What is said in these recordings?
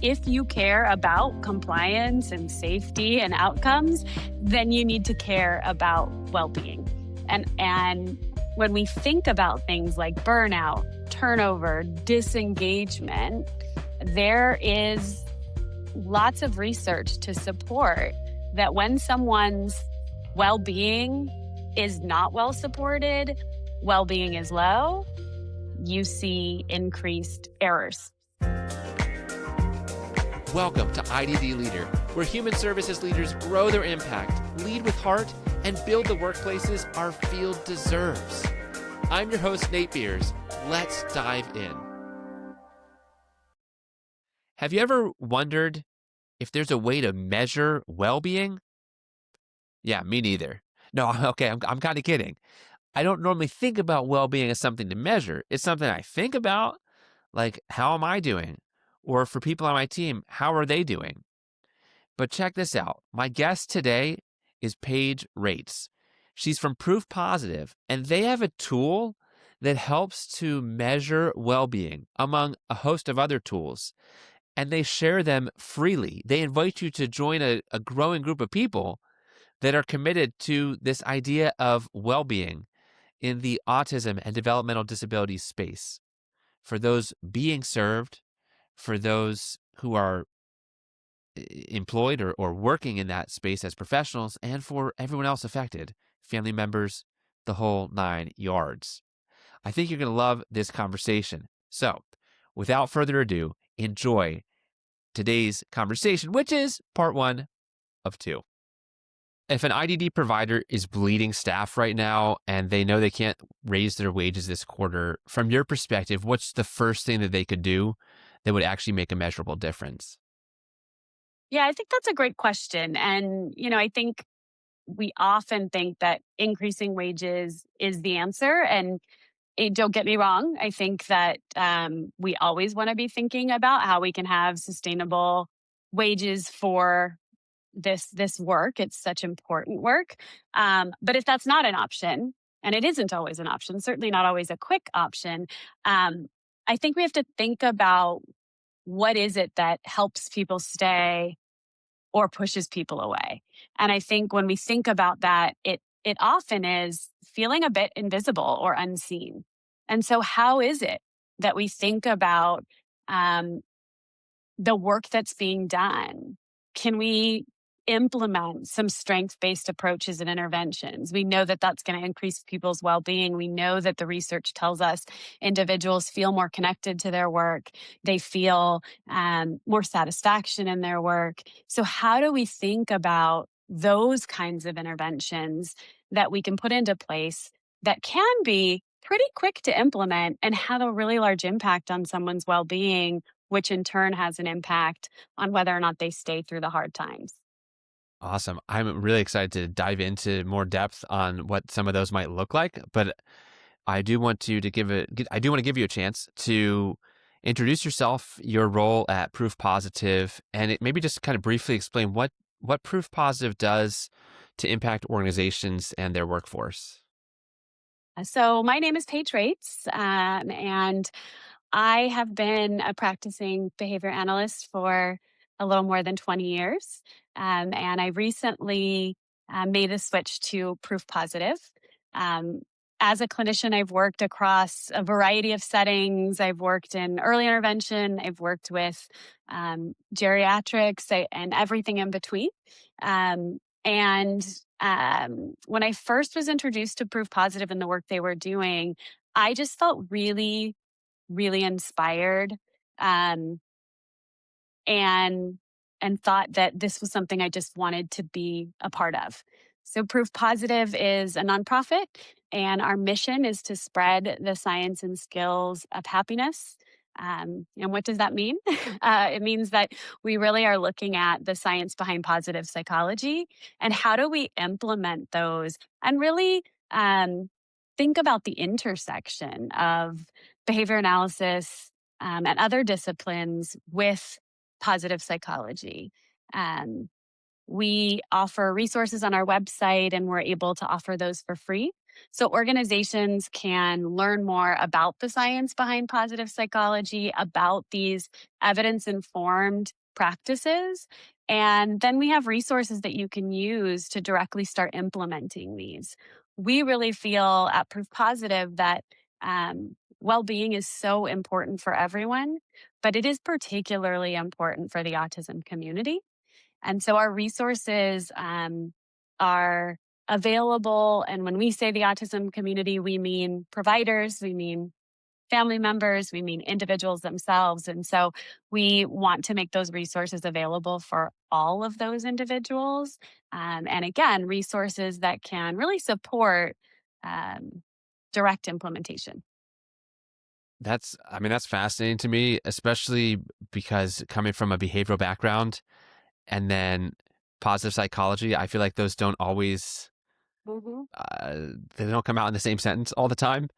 if you care about compliance and safety and outcomes, then you need to care about well-being. And when we think about things like burnout, turnover, disengagement, there is lots of research to support that when someone's well-being is not well supported, well-being is low, you see increased errors. Welcome to IDD Leader, where human services leaders grow their impact, lead with heart, and build the workplaces our field deserves. I'm your host, Nate Beers. Let's dive in. Have you ever wondered if there's a way to measure well-being? Yeah, me neither. No, okay, I'm kind of kidding. I don't normally think about well-being as something to measure. It's something I think about, like, how am I doing? Or for people on my team, how are they doing? But check this out. My guest today is Paige Raetz. She's from Proof Positive, and they have a tool that helps to measure well-being among a host of other tools, and they share them freely. They invite you to join a growing group of people that are committed to this idea of well-being in the autism and developmental disabilities space. For those being served, for those who are employed or working in that space as professionals, and for everyone else affected, family members, the whole 9 yards. I think you're going to love this conversation. So, without further ado, enjoy today's conversation, which is part 1 of 2. If an IDD provider is bleeding staff right now and they know they can't raise their wages this quarter, from your perspective, what's the first thing that they could do that would actually make a measurable difference? Yeah, I think that's a great question. And, I think we often think that increasing wages is the answer. And don't get me wrong, I think that we always want to be thinking about how we can have sustainable wages for this work. It's such important work. But if that's not an option, and it isn't always an option, certainly not always a quick option, I think we have to think about what is it that helps people stay or pushes people away. And I think when we think about that, it often is feeling a bit invisible or unseen. And so how is it that we think about the work that's being done? Can we implement some strength-based approaches and interventions? We know that that's going to increase people's well-being. We know that the research tells us individuals feel more connected to their work. They feel more satisfaction in their work. So how do we think about those kinds of interventions that we can put into place that can be pretty quick to implement and have a really large impact on someone's well-being, which in turn has an impact on whether or not they stay through the hard times? Awesome. I'm really excited to dive into more depth on what some of those might look like, but I do want to give you a chance to introduce yourself, your role at Proof Positive, and maybe just kind of briefly explain what Proof Positive does to impact organizations and their workforce. So my name is Paige Raetz, and I have been a practicing behavior analyst for a little more than 20 years. And I recently made a switch to Proof Positive. As a clinician, I've worked across a variety of settings. I've worked in early intervention. I've worked with geriatrics and everything in between. And when I first was introduced to Proof Positive and the work they were doing, I just felt really, really inspired, and thought that this was something I just wanted to be a part of. So Proof Positive is a nonprofit, and our mission is to spread the science and skills of happiness. And what does that mean? It means that we really are looking at the science behind positive psychology and how do we implement those and really think about the intersection of behavior analysis and other disciplines with positive psychology. We offer resources on our website, and we're able to offer those for free. So organizations can learn more about the science behind positive psychology, about these evidence informed practices. And then we have resources that you can use to directly start implementing these. We really feel at Proof Positive that well being is so important for everyone, but it is particularly important for the autism community. And so our resources are available. And when we say the autism community, we mean providers, we mean family members, we mean individuals themselves. And so we want to make those resources available for all of those individuals. And again, resources that can really support um, direct implementation. I mean, that's fascinating to me, especially because coming from a behavioral background and then positive psychology, I feel like those don't always, Hmm. they don't come out in the same sentence all the time.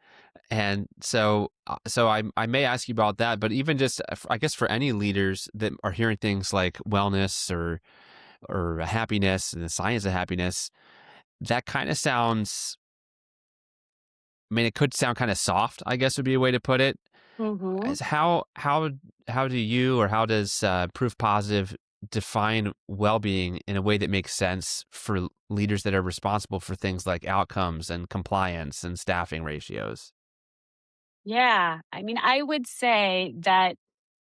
And so I may ask you about that, but even just, I guess for any leaders that are hearing things like wellness or happiness and the science of happiness, that kind of sounds, I mean, it could sound kind of soft, I guess would be a way to put it. Hmm. As how do you or how does Proof Positive define well-being in a way that makes sense for leaders that are responsible for things like outcomes and compliance and staffing ratios? Yeah. I mean, I would say that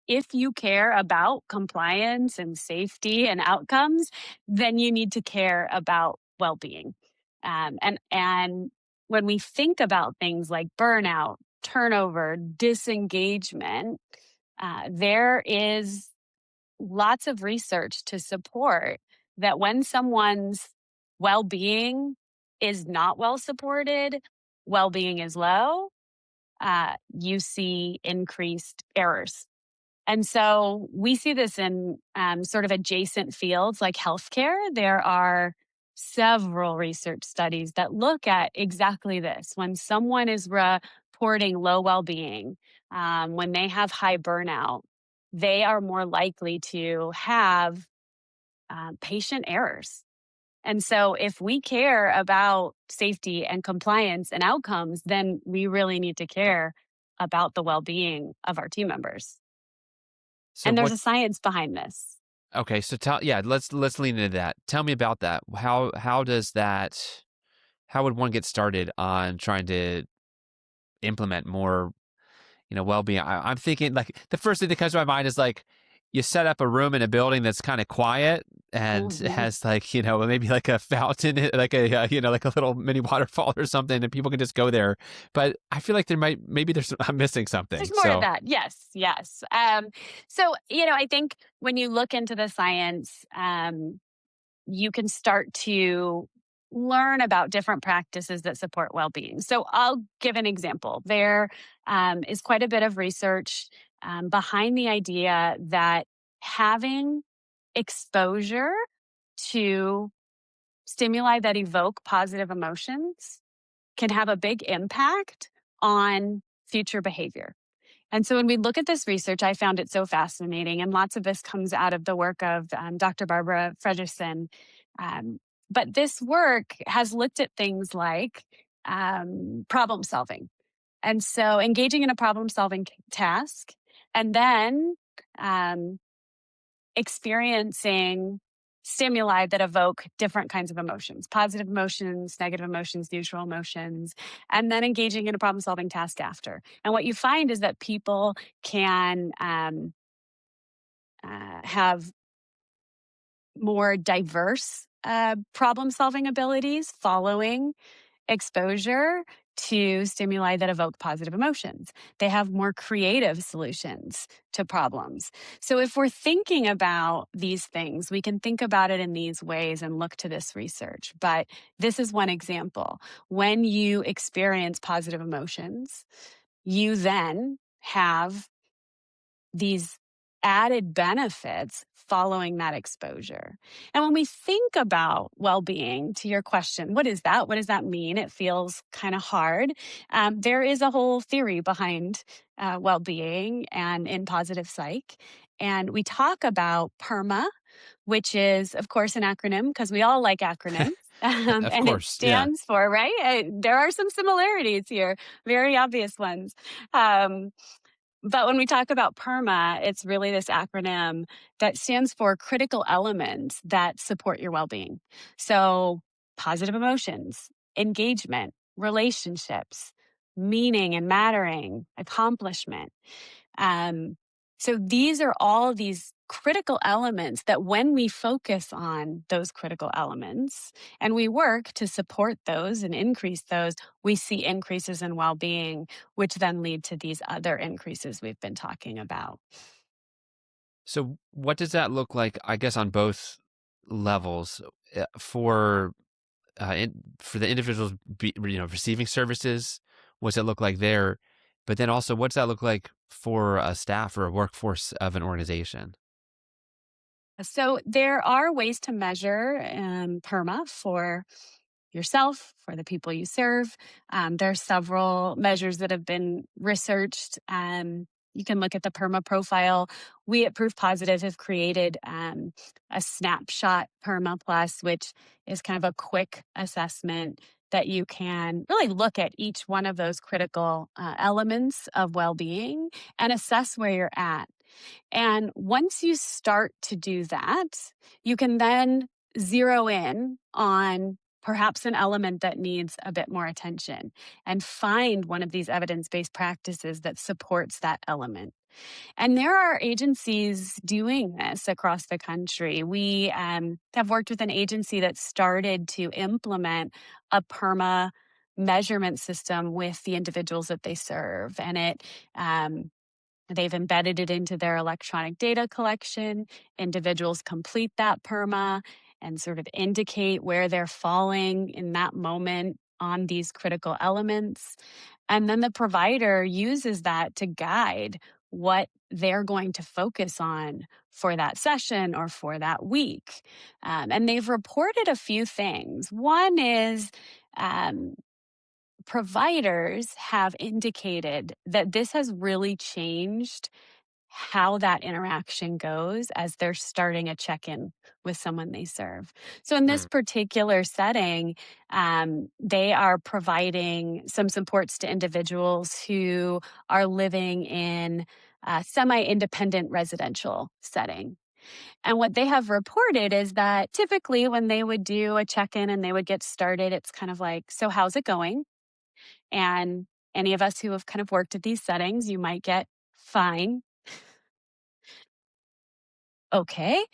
if you care about compliance and safety and outcomes, then you need to care about well-being. And when we think about things like burnout, turnover, disengagement, there is lots of research to support that when someone's well-being is not well supported, well-being is low, you see increased errors. And so we see this in sort of adjacent fields like healthcare. There are several research studies that look at exactly this. When someone is reporting low well being, when they have high burnout, they are more likely to have patient errors. And so, if we care about safety and compliance and outcomes, then we really need to care about the well being of our team members. So And there's what a science behind this. Okay, so yeah, let's lean into that. Tell me about that. How does that how would one get started on trying to implement more, well-being? I'm thinking like the first thing that comes to my mind is like you set up a room in a building that's kind of quiet and it Mhm. has like, maybe like a fountain, like like a little mini waterfall or something, and people can just go there. But I feel like maybe I'm missing something. There's more to So that. Yes, yes. So, I think when you look into the science, you can start to learn about different practices that support well-being. So I'll give an example. There is quite a bit of research behind the idea that having exposure to stimuli that evoke positive emotions can have a big impact on future behavior. And so when we look at this research, I found it so fascinating. And lots of this comes out of the work of Dr. Barbara Fredrickson. Um, but this work has looked at things like problem solving. And so engaging in a problem solving task and then um, experiencing stimuli that evoke different kinds of emotions, positive emotions, negative emotions, neutral emotions, and then engaging in a problem solving task after. And what you find is that people can have more diverse problem solving abilities following exposure to stimuli that evoke positive emotions. They have more creative solutions to problems. So, if we're thinking about these things, we can think about it in these ways and look to this research. But this is one example. When you experience positive emotions, you then have these added benefits following that exposure. And when we think about well being, to your question, what is that? What does that mean? It feels kind of hard. There is a whole theory behind well being and in positive psych. And we talk about PERMA, which is, of course, an acronym because we all like acronyms. Of and it course, yeah. stands for, right? There are some similarities here, very obvious ones. Um, but when we talk about PERMA, it's really this acronym that stands for critical elements that support your well being. So, positive emotions, engagement, relationships, meaning and mattering, accomplishment. Um, so these are all these critical elements that when we focus on those critical elements and we work to support those and increase those, we see increases in well being, which then lead to these other increases we've been talking about. So what does that look like, I guess, on both levels, for for the individuals receiving services? What's it look like there? But then also, what's that look like for a staff or a workforce of an organization? So there are ways to measure PERMA for yourself, for the people you serve. There are several measures that have been researched. You can look at the PERMA profile. We at Proof Positive have created a snapshot PERMA Plus, which is kind of a quick assessment that you can really look at each one of those critical elements of well being and assess where you're at. And once you start to do that, you can then zero in on perhaps an element that needs a bit more attention and find one of these evidence based practices that supports that element. And there are agencies doing this across the country. We have worked with an agency that started to implement a PERMA measurement system with the individuals that they serve. And they've embedded it into their electronic data collection. Individuals complete that PERMA and sort of indicate where they're falling in that moment on these critical elements. And then the provider uses that to guide what they're going to focus on for that session or for that week. And they've reported a few things. One is um, providers have indicated that this has really changed how that interaction goes as they're starting a check in with someone they serve. So, in this Mm, particular setting, they are providing some supports to individuals who are living in a semi independent residential setting. And what they have reported is that typically when they would do a check in and they would get started, it's kind of like, so how's it going? And any of us who have kind of worked at these settings, you might get fine. Okay.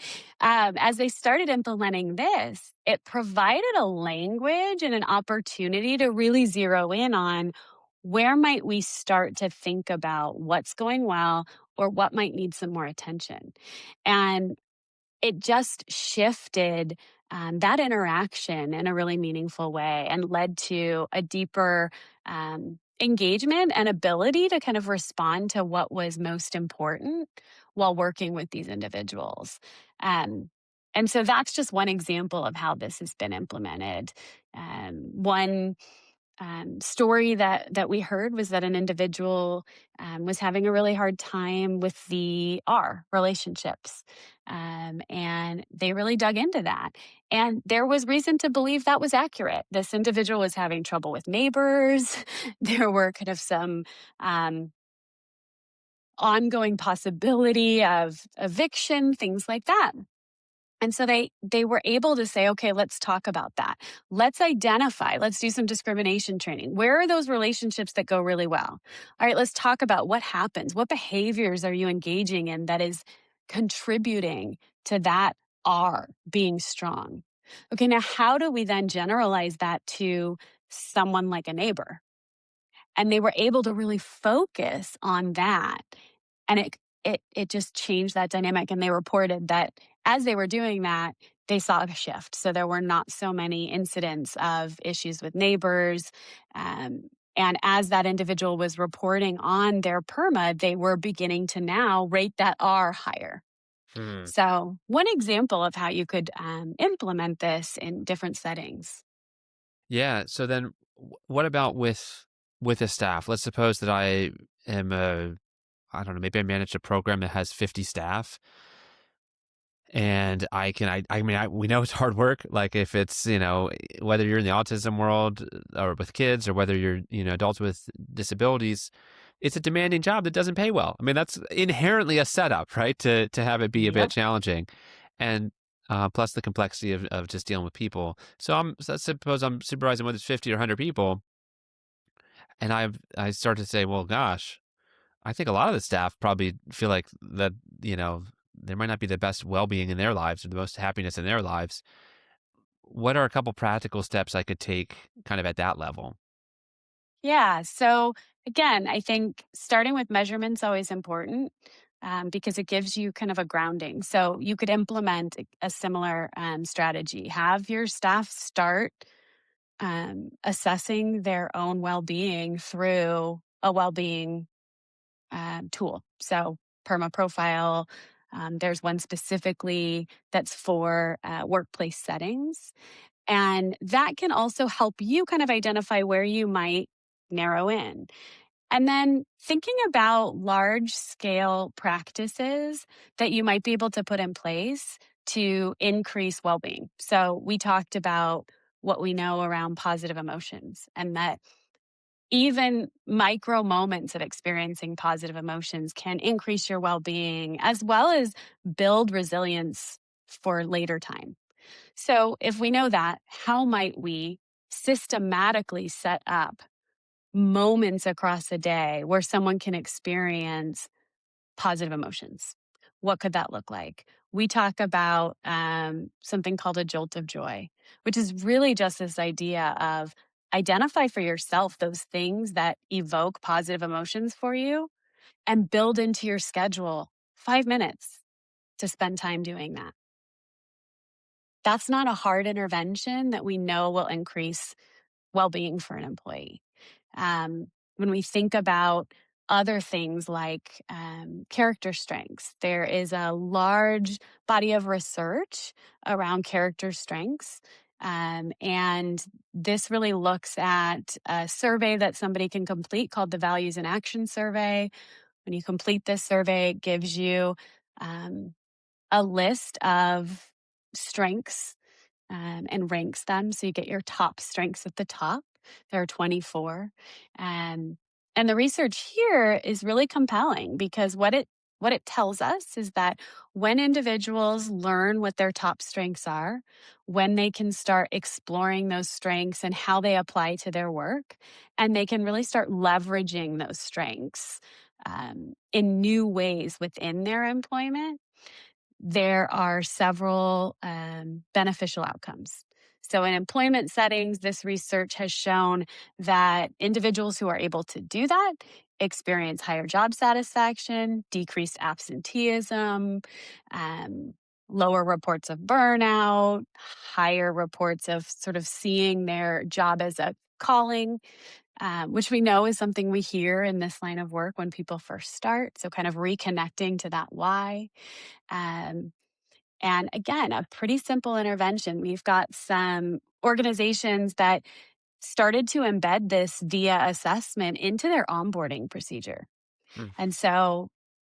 As they started implementing this, it provided a language and an opportunity to really zero in on where might we start to think about what's going well or what might need some more attention. And it just shifted that interaction in a really meaningful way and led to a deeper engagement and ability to kind of respond to what was most important while working with these individuals. Um, and so that's just one example of how this has been implemented. One story that we heard was that an individual was having a really hard time with the R relationships, and they really dug into that. And there was reason to believe that was accurate. This individual was having trouble with neighbors. There were kind of some um, ongoing possibility of eviction, things like that. And so they were able to say, okay, let's talk about that. Let's identify, let's do some discrimination training. Where are those relationships that go really well? All right, let's talk about what happens. What behaviors are you engaging in that is contributing to that R being strong? Okay, now how do we then generalize that to someone like a neighbor? And they were able to really focus on that. And it just changed that dynamic, and they reported that as they were doing that, they saw a shift. So there were not so many incidents of issues with neighbors, and as that individual was reporting on their PERMA, they were beginning to now rate that R higher. mm. So one example of how you could, implement this in different settings. Yeah. So then, what about with a staff? Let's suppose that I am I don't know, maybe I manage a program that has 50 staff, And I mean, we know it's hard work. Like if it's, whether you're in the autism world or with kids or whether you're, adults with disabilities, it's a demanding job that doesn't pay well. I mean, that's inherently a setup, right? To have it be a bit Yep. challenging. And plus the complexity of just dealing with people. So I suppose I'm supervising whether it's 50 or 100 people. And I start to say, well, gosh, I think a lot of the staff probably feel like that, you know, there might not be the best well-being in their lives or the most happiness in their lives. What are a couple practical steps I could take kind of at that level? Yeah. So again, I think starting with measurements always important because it gives you kind of a grounding. So you could implement a similar strategy. Have your staff start assessing their own well-being through a well-being tool. So PERMA profile. There's one specifically that's for workplace settings. And that can also help you kind of identify where you might narrow in. And then thinking about large scale practices that you might be able to put in place to increase well being. So we talked about what we know around positive emotions and that even micro moments of experiencing positive emotions can increase your well being as well as build resilience for later time. So, if we know that, how might we systematically set up moments across a day where someone can experience positive emotions? What could that look like? We talk about something called a jolt of joy, which is really just this idea of identify for yourself those things that evoke positive emotions for you and build into your schedule 5 minutes to spend time doing that. That's not a hard intervention that we know will increase well-being for an employee. Um, when we think about other things like character strengths, there is a large body of research around character strengths. And this really looks at a survey that somebody can complete called the Values and Action Survey. When you complete this survey, it gives you um, a list of strengths and ranks them. So you get your top strengths at the top. There are 24. Um, and the research here is really compelling because what it tells us is that when individuals learn what their top strengths are, when they can start exploring those strengths and how they apply to their work, and they can really start leveraging those strengths in new ways within their employment, there are several beneficial outcomes. So, in employment settings, this research has shown that individuals who are able to do that experience higher job satisfaction, decreased absenteeism, um, lower reports of burnout, higher reports of sort of seeing their job as a calling, which we know is something we hear in this line of work when people first start. So, kind of reconnecting to that why. Um, and again, a pretty simple intervention. We've got some organizations that started to embed this via assessment into their onboarding procedure. Hmm. And so,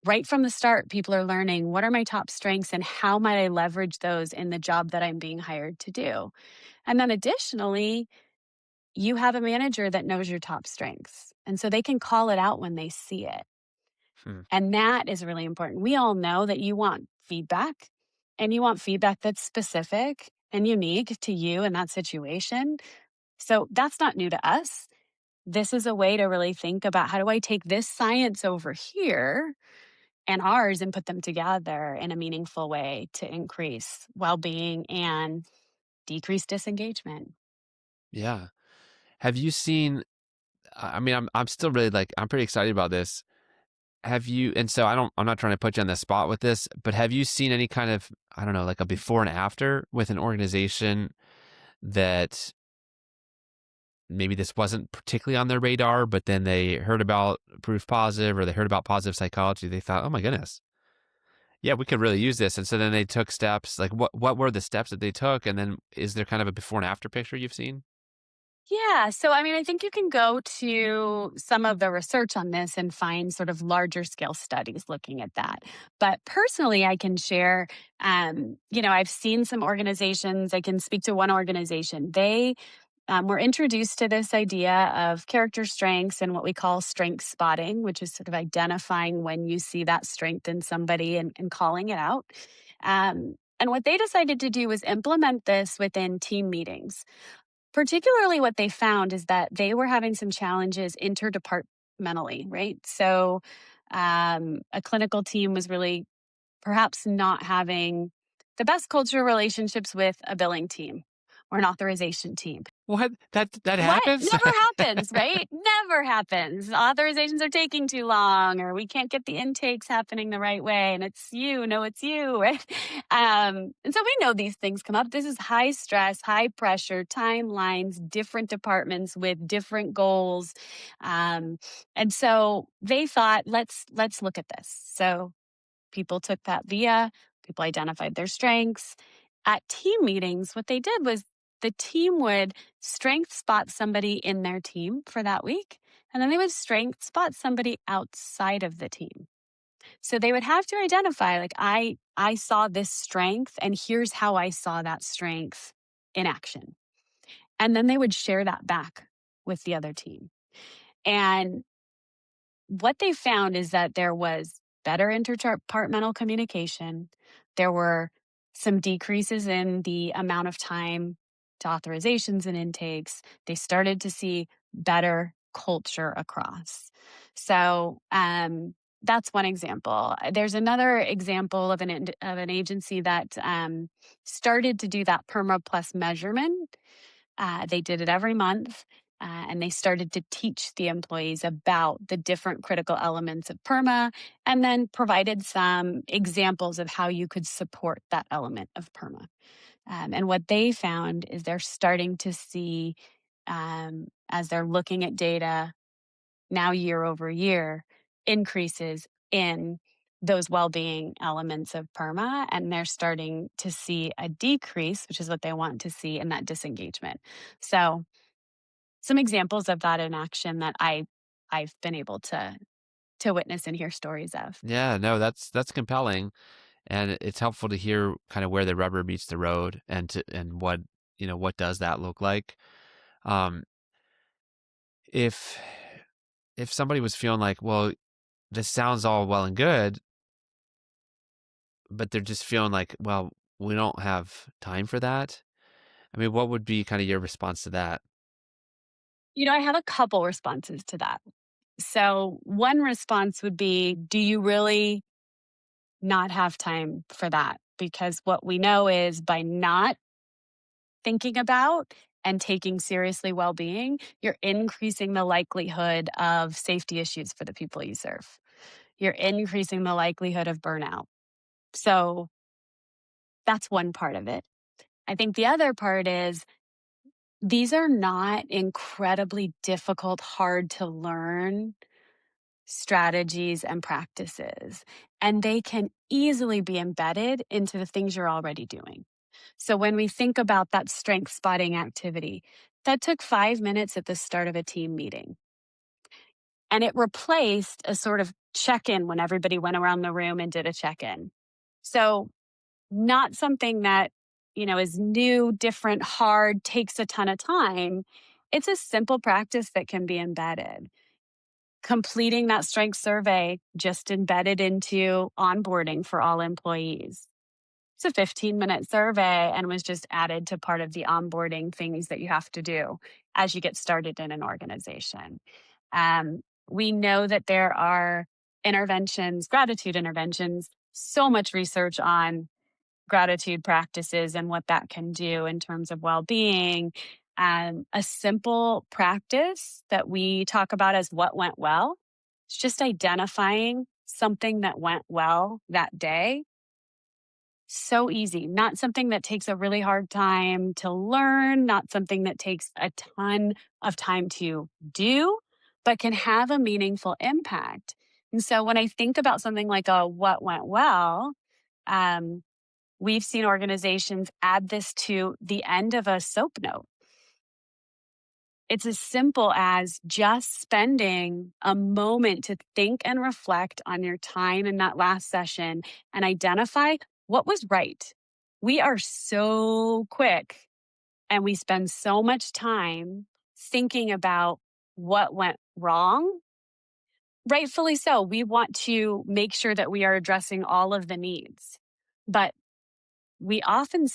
right from the start, people are learning what are my top strengths and how might I leverage those in the job that I'm being hired to do. And then, additionally, you have a manager that knows your top strengths. And so they can call it out when they see it. Hmm. And that is really important. We all know that you want feedback and you want feedback that's specific and unique to you in that situation. So that's not new to us. This is a way to really think about how do I take this science over here and ours and put them together in a meaningful way to increase well being and decrease disengagement. Yeah. Have you seen, I mean, I'm still really like, I'm pretty excited about this. Have you, and so I'm not trying to put you on the spot with this, but have you seen any kind of, I don't know, like a before and after with an organization that maybe this wasn't particularly on their radar, but then they heard about proof positive or they heard about positive psychology. They thought, oh my goodness, yeah, we could really use this. And so then they took steps. Like what were the steps that they took? And then is there kind of a before and after picture you've seen? Yeah. So, I mean, I think you can go to some of the research on this and find sort of larger scale studies looking at that. But personally, I can share, I've seen some organizations, I can speak to one organization. They were introduced to this idea of character strengths and what we call strength spotting, which is sort of identifying when you see that strength in somebody and calling it out. And what they decided to do was implement this within team meetings. Particularly, what they found is that they were having some challenges interdepartmentally, right? So, a clinical team was really perhaps not having the best cultural relationships with a billing team or an authorization team. What? That What? happens? Never happens, right? Never happens. Authorizations are taking too long, or we can't get the intakes happening the right way, and it's you. No, it's you. Right? And so we know these things come up. This is high stress, high pressure, timelines, different departments with different goals, and so they thought, let's look at this. So people took that via, people identified their strengths. At team meetings, what they did was the team would strength spot somebody in their team for that week, and then they would strength spot somebody outside of the team. So they would have to identify, like, I saw this strength, and here's how I saw that strength in action. And then they would share that back with the other team. And what they found is that there was better interdepartmental communication. There were some decreases in the amount of time to authorizations and intakes. They started to see better culture across. So that's one example. There's another example of an agency that started to do that PERMA plus measurement. They did it every month. And they started to teach the employees about the different critical elements of PERMA and then provided some examples of how you could support that element of PERMA. And what they found is they're starting to see, as they're looking at data now year over year, increases in those well-being elements of PERMA, and they're starting to see a decrease, which is what they want to see, in that disengagement. So some examples of that in action that I've been able to witness and hear stories of. Yeah, no, that's compelling, and it's helpful to hear kind of where the rubber meets the road and what, what does that look like? Um, if if somebody was feeling like, well, this sounds all well and good, but they're just feeling like, well, we don't have time for that. I mean, what would be kind of your response to that? I have a couple responses to that. So, one response would be, do you really not have time for that? Because what we know is, by not thinking about and taking seriously well-being, you're increasing the likelihood of safety issues for the people you serve. You're increasing the likelihood of burnout. So, that's one part of it. I think the other part is, these are not incredibly difficult, hard to learn strategies and practices, and they can easily be embedded into the things you're already doing. So when we think about that strength spotting activity, that took 5 minutes at the start of a team meeting, and it replaced a sort of check in when everybody went around the room and did a check in. So, not something that, is new, different, hard, takes a ton of time. It's a simple practice that can be embedded. Completing that strength survey just embedded into onboarding for all employees. It's a 15-minute survey and was just added to part of the onboarding things that you have to do as you get started in an organization. We know that there are interventions, gratitude interventions, so much research on gratitude practices and what that can do in terms of well-being. A simple practice that we talk about as what went well, it's just identifying something that went well that day. So easy, not something that takes a really hard time to learn, not something that takes a ton of time to do, but can have a meaningful impact. And so when I think about something like a what went well, um, we've seen organizations add this to the end of a SOAP note. It's as simple as just spending a moment to think and reflect on your time in that last session and identify what was right. We are so quick and we spend so much time thinking about what went wrong. Rightfully so. We want to make sure that we are addressing all of the needs, but we often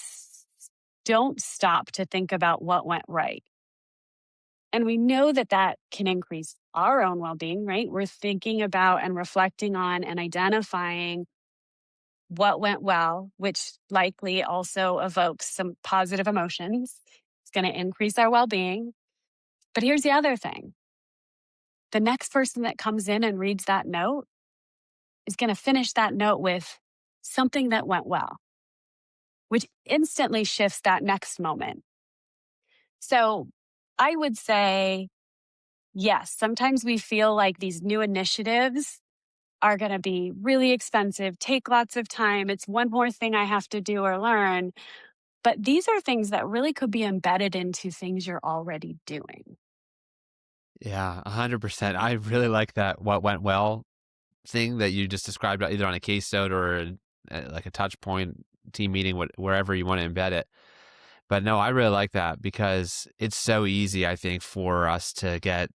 don't stop to think about what went right. And we know that that can increase our own well being, right? We're thinking about and reflecting on and identifying what went well, which likely also evokes some positive emotions. It's going to increase our well being. But here's the other thing: the next person that comes in and reads that note is going to finish that note with something that went well, which instantly shifts that next moment. So I would say, yes, sometimes we feel like these new initiatives are going to be really expensive, take lots of time. It's one more thing I have to do or learn. But these are things that really could be embedded into things you're already doing. Yeah, 100%. I really like that what went well thing that you just described, either on a case note or like a touch point team meeting, wherever you want to embed it. But no, I really like that because it's so easy, I think, for us to get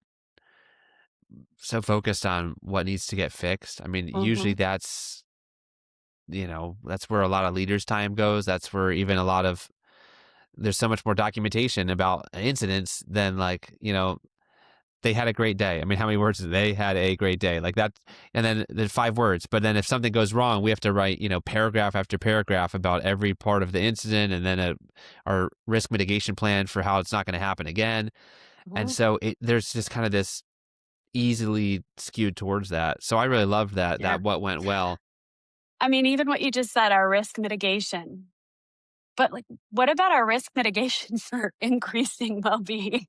so focused on what needs to get fixed. I mean, usually Hmm. that's where a lot of leaders' time goes. That's where even a lot of there's so much more documentation about incidents than like, they had a great day. I mean, how many words is it? They had a great day, like that, and then the 5 words. But then if something goes wrong, we have to write, paragraph after paragraph about every part of the incident, and then our risk mitigation plan for how it's not going to happen again. And Hmm. so there's just kind of this easily skewed towards that. So I really loved that Yeah. what went well. I mean, even what you just said, our risk mitigation. But like, what about our risk mitigation for increasing well being?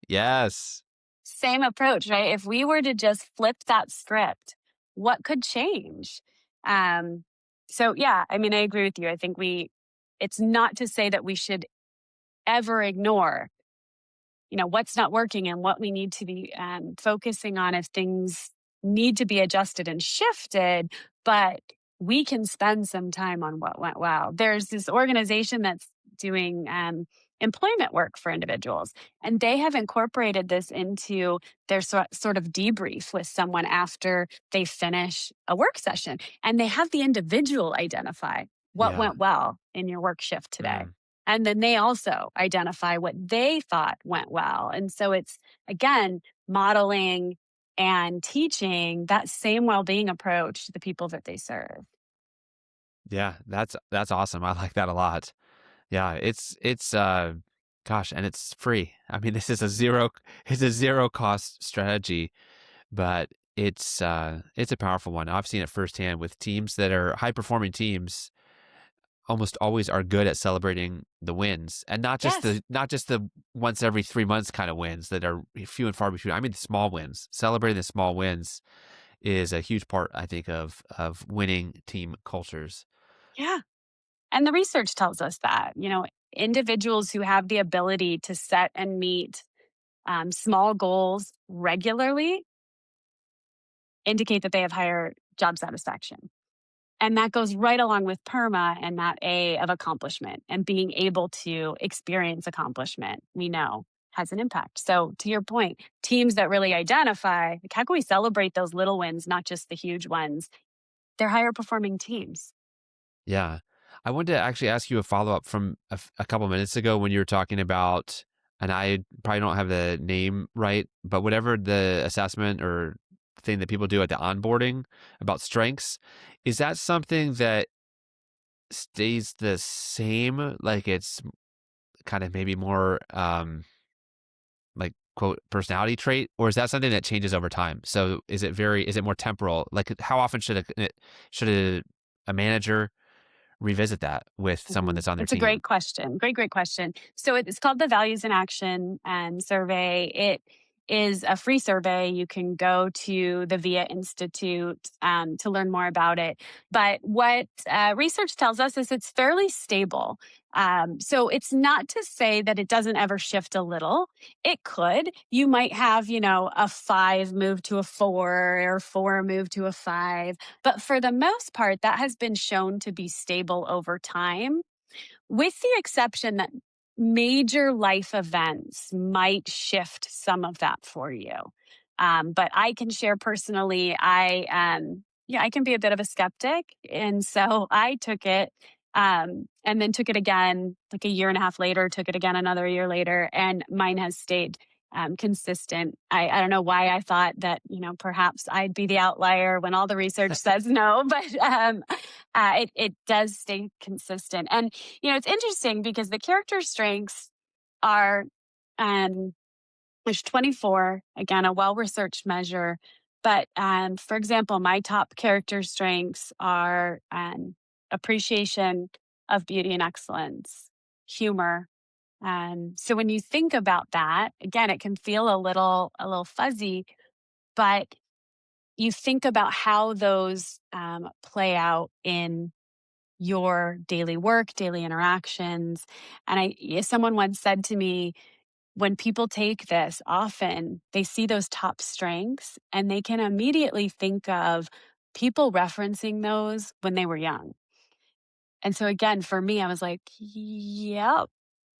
Yes. Same approach, right? If we were to just flip that script, what could change? Um, so yeah, I mean, I agree with you. I think it's not to say that we should ever ignore, what's not working and what we need to be focusing on if things need to be adjusted and shifted, but we can spend some time on what went well. There's this organization that's doing employment work for individuals, and they have incorporated this into their sort of debrief with someone after they finish a work session, and they have the individual identify what Yeah. went well in your work shift today, Mm. and then they also identify what they thought went well. And so it's, again, modeling and teaching that same well being approach to the people that they serve. Yeah, that's awesome. I like that a lot. Yeah, it's gosh, and it's free. I mean, this is it's a zero cost strategy, but it's a powerful one. I've seen it firsthand with teams that are high performing teams almost always are good at celebrating the wins, and Yes. not just the once every 3 months kind of wins that are few and far between. I mean the small wins. Celebrating the small wins is a huge part, I think, of winning team cultures. Yeah. And the research tells us that, individuals who have the ability to set and meet small goals regularly indicate that they have higher job satisfaction. And that goes right along with PERMA and that A of accomplishment and being able to experience accomplishment, we know has an impact. So, to your point, teams that really identify, like, how can we celebrate those little wins, not just the huge ones? They're higher performing teams. Yeah. I wanted to actually ask you a follow-up from a couple minutes ago when you were talking about, and I probably don't have the name right, but whatever the assessment or thing that people do at the onboarding about strengths, is that something that stays the same? Like it's kind of maybe more like quote personality trait, or is that something that changes over time? So is it more temporal? Like how often should a manager revisit that with someone Mhm. that's on their It's a team? great question. Great, great question. So it's called the Values in Action survey. is a free survey. You can go to the VIA Institute to learn more about it. But what research tells us is it's fairly stable. So it's not to say that it doesn't ever shift a little. It could. You might have, a 5 move to a 4 or 4 move to a 5. But for the most part, that has been shown to be stable over time, with the exception that major life events might shift some of that for you. But I can share personally, I can be a bit of a skeptic. And so I took it, and then took it again like a year and a half later, took it again another year later, and mine has stayed consistent. I don't know why I thought that, perhaps I'd be the outlier when all the research says no, but it does stay consistent. And, it's interesting because the character strengths are, um, there's 24, again, a well researched measure. But for example, my top character strengths are appreciation of beauty and excellence, humor. So when you think about that, again, it can feel a little fuzzy, but you think about how those play out in your daily work, daily interactions. And someone once said to me, when people take this, often they see those top strengths and they can immediately think of people referencing those when they were young. And so again, for me, I was like, yep,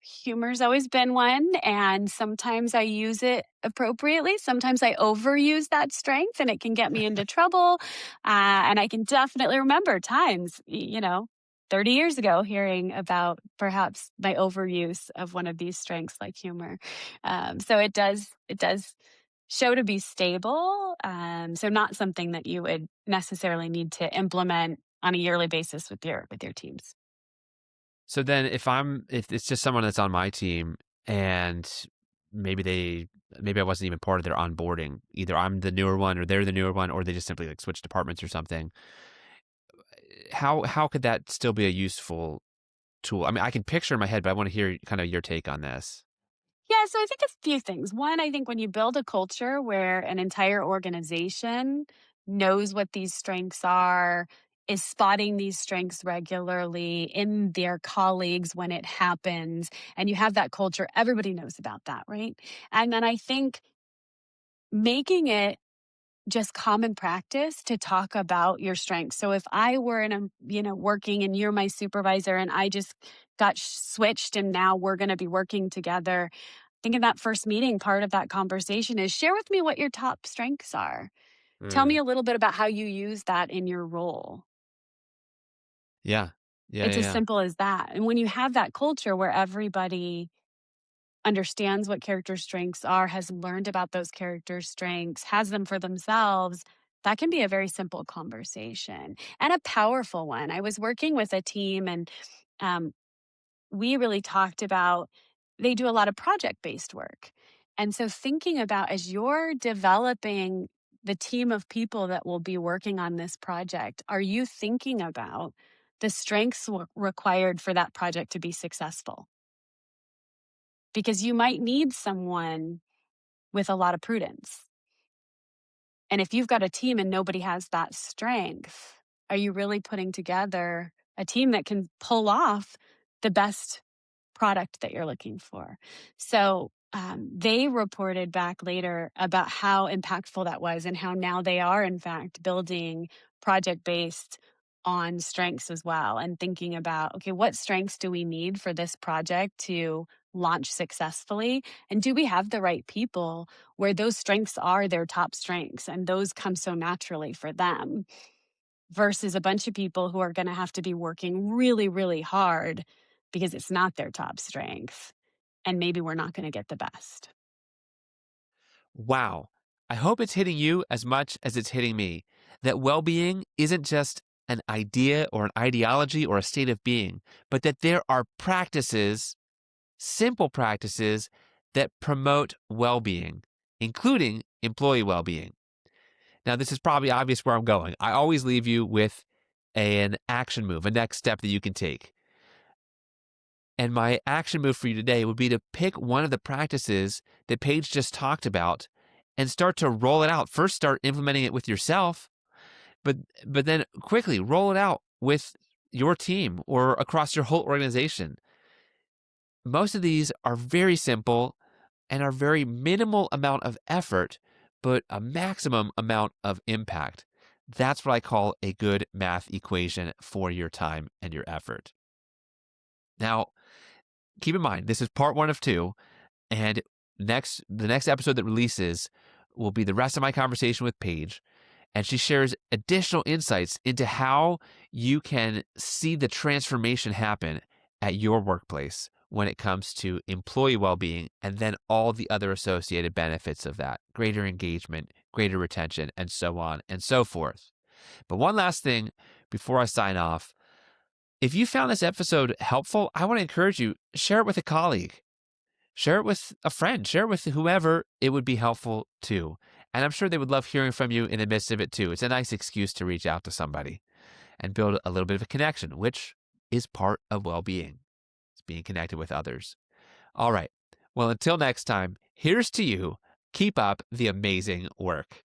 humor's always been one. And sometimes I use it appropriately. Sometimes I overuse that strength and it can get me into trouble. And I can definitely remember times, 30 years ago, hearing about perhaps my overuse of one of these strengths like humor. So it does show to be stable. So not something that you would necessarily need to implement on a yearly basis with your teams. So then if it's just someone that's on my team and maybe maybe I wasn't even part of their onboarding, either I'm the newer one or they're the newer one, or they just simply like switch departments or something. How could that still be a useful tool? I mean, I can picture in my head, but I want to hear kind of your take on this. Yeah, so I think a few things. One, I think when you build a culture where an entire organization knows what these strengths are, is spotting these strengths regularly in their colleagues when it happens, and you have that culture, everybody knows about that, right? And then I think making it just common practice to talk about your strengths. So if I were in a, working and you're my supervisor and I just got switched and now we're going to be working together, I think in that first meeting, part of that conversation is share with me what your top strengths are. Tell me Mm. a little bit about how you use that in your role. Yeah. Yeah, It's yeah, as yeah. simple as that. And when you have that culture where everybody understands what character strengths are, has learned about those character strengths, has them for themselves, that can be a very simple conversation and a powerful one. I was working with a team and um, we really talked about, they do a lot of project based work. And so thinking about as you're developing the team of people that will be working on this project, are you thinking about the strengths required for that project to be successful? Because you might need someone with a lot of prudence. And if you've got a team and nobody has that strength, are you really putting together a team that can pull off the best product that you're looking for? So they reported back later about how impactful that was and how now they are, in fact, building project based on strengths as well and thinking about, okay, what strengths do we need for this project to launch successfully? And do we have the right people where those strengths are their top strengths and those come so naturally for them versus a bunch of people who are going to have to be working really, really hard because it's not their top strength. And maybe we're not going to get the best. Wow. I hope it's hitting you as much as it's hitting me. That well being isn't just an idea or an ideology or a state of being, but that there are practices, simple practices, that promote well being, including employee well being. Now, this is probably obvious where I'm going. I always leave you with an action move, a next step that you can take. And my action move for you today would be to pick one of the practices that Paige just talked about and start to roll it out. First, start implementing it with yourself, but then quickly roll it out with your team or across your whole organization. Most of these are very simple and are very minimal amount of effort, but a maximum amount of impact. That's what I call a good math equation for your time and your effort. Now, keep in mind, this is part 1 of 2, and the next episode that releases will be the rest of my conversation with Paige, and she shares additional insights into how you can see the transformation happen at your workplace when it comes to employee well-being, and then all the other associated benefits of that: greater engagement, greater retention, and so on and so forth. But one last thing before I sign off: if you found this episode helpful, I want to encourage you, share it with a colleague. Share it with a friend. Share it with whoever it would be helpful to. And I'm sure they would love hearing from you in the midst of it too. It's a nice excuse to reach out to somebody and build a little bit of a connection, which is part of well-being. It's being connected with others. All right. Well, until next time, here's to you. Keep up the amazing work.